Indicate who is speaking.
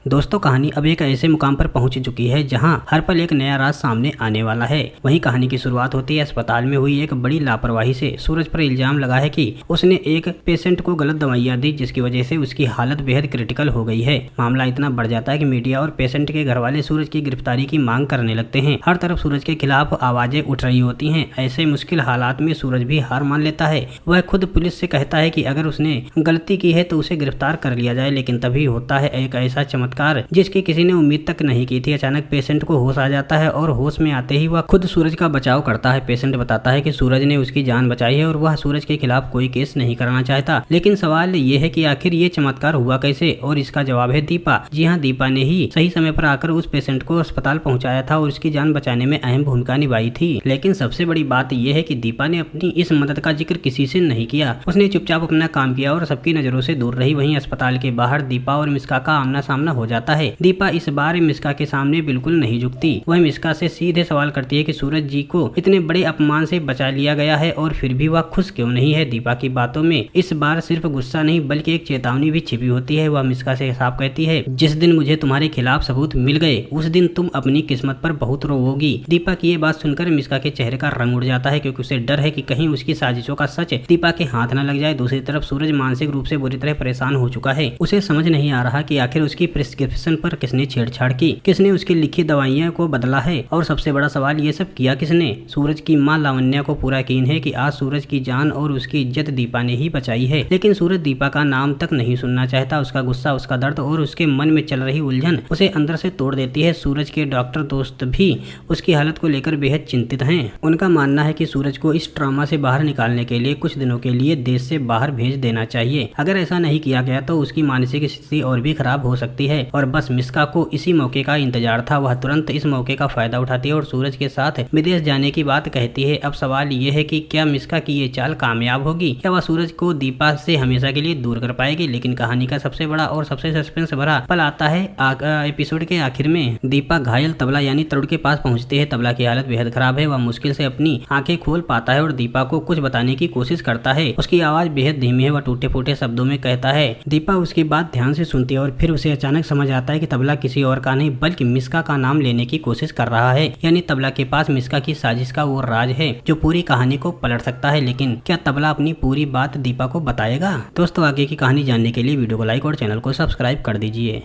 Speaker 1: दोस्तों कहानी अब एक ऐसे मुकाम पर पहुंच चुकी है जहां हर पल एक नया राज सामने आने वाला है। वहीं कहानी की शुरुआत होती है अस्पताल में हुई एक बड़ी लापरवाही से। सूरज पर इल्जाम लगा है कि उसने एक पेशेंट को गलत दवाइयां दी जिसकी वजह से उसकी हालत बेहद क्रिटिकल हो गई है। मामला इतना बढ़ जाता है कि मीडिया और पेशेंट के घर वाले सूरज की गिरफ्तारी की मांग करने लगते हैं। हर तरफ सूरज के खिलाफ आवाजें उठ रही होती हैं। ऐसे मुश्किल हालात में सूरज भी हार मान लेता है। वह खुद पुलिस से कहता है कि अगर उसने गलती की है तो उसे गिरफ्तार कर लिया जाए। लेकिन तभी होता है एक ऐसा चमत्कार जिसकी किसी ने उम्मीद तक नहीं की थी। अचानक पेशेंट को होश आ जाता है और होश में आते ही वह खुद सूरज का बचाव करता है। पेशेंट बताता है कि सूरज ने उसकी जान बचाई है और वह सूरज के खिलाफ कोई केस नहीं करना चाहता। लेकिन सवाल ये है कि आखिर ये चमत्कार हुआ कैसे, और इसका जवाब है दीपा। जी हाँ, दीपा ने ही सही समय पर आकर उस पेशेंट को अस्पताल पहुंचाया था और उसकी जान बचाने में अहम भूमिका निभाई थी। लेकिन सबसे बड़ी बात यह है कि दीपा ने अपनी इस मदद का जिक्र किसी से नहीं किया। उसने चुपचाप अपना काम किया और सबकी नजरों से दूर रही। वहीं अस्पताल के बाहर दीपा और मिस्का का आमना सामना हो जाता है। दीपा इस बार मिस्का के सामने बिल्कुल नहीं झुकती। वह मिस्का से सीधे सवाल करती है कि सूरज जी को इतने बड़े अपमान से बचा लिया गया है और फिर भी वह खुश क्यों नहीं है। दीपा की बातों में इस बार सिर्फ गुस्सा नहीं बल्कि एक चेतावनी भी छिपी होती है। वह मिस्का से साफ कहती है, जिस दिन मुझे तुम्हारे खिलाफ सबूत मिल गए उस दिन तुम अपनी किस्मत पर बहुत रोओगी। दीपा की ये बात सुनकर मिस्का के चेहरे का रंग उड़ जाता है क्योंकि उसे डर है कि कहीं उसकी साजिशों का सच दीपा के हाथ न लग जाए। दूसरी तरफ सूरज मानसिक रूप से बुरी तरह परेशान हो चुका है। उसे समझ नहीं आ रहा कि आखिर उसकी प्रिस्क्रिप्शन पर किसने छेड़छाड़ की, किसने उसकी लिखी दवाइयां को बदला है, और सबसे बड़ा सवाल ये सब किया किसने। सूरज की मां लावण्या को पूरा यकीन है कि आज सूरज की जान और उसकी इज्जत दीपा ने ही बचाई है। लेकिन सूरज दीपा का नाम तक नहीं सुनना चाहता। उसका गुस्सा, उसका दर्द और उसके मन में चल रही उलझन उसे अंदर से तोड़ देती है। सूरज के डॉक्टर दोस्त भी उसकी हालत को लेकर बेहद चिंतित हैं। उनका मानना है कि सूरज को इस ट्रॉमा से बाहर निकालने के लिए कुछ दिनों के लिए देश से बाहर भेज देना चाहिए। अगर ऐसा नहीं किया गया तो उसकी मानसिक स्थिति और भी खराब हो सकती है। और बस मिस्का को इसी मौके का इंतजार था। वह तुरंत इस मौके का फायदा उठाती है और सूरज के साथ विदेश जाने की बात कहती है। अब सवाल ये है कि क्या मिस्का की ये चाल कामयाब होगी, क्या वह सूरज को दीपा से हमेशा के लिए दूर कर पाएगी। लेकिन कहानी का सबसे बड़ा और सबसे सस्पेंस भरा पल आता है एपिसोड के आखिर में। दीपा घायल तबला यानी तरुण के पास पहुंचती है। तबला की हालत बेहद खराब है। वह मुश्किल से अपनी आंखें खोल पाता है और दीपा को कुछ बताने की कोशिश करता है। उसकी आवाज बेहद धीमी है। वह टूटे फूटे शब्दों में कहता है। दीपा उसकी बात ध्यान से सुनती है और फिर उसे अचानक समझ आता है कि तबला किसी और का नहीं बल्कि मिस्का का नाम लेने की कोशिश कर रहा है। यानी तबला के पास मिस्का की साजिश का वो राज है जो पूरी कहानी को पलट सकता है। लेकिन क्या तबला अपनी पूरी बात दीपा को बताएगा? दोस्तों आगे की कहानी जानने के लिए वीडियो को लाइक और चैनल को सब्सक्राइब कर दीजिए।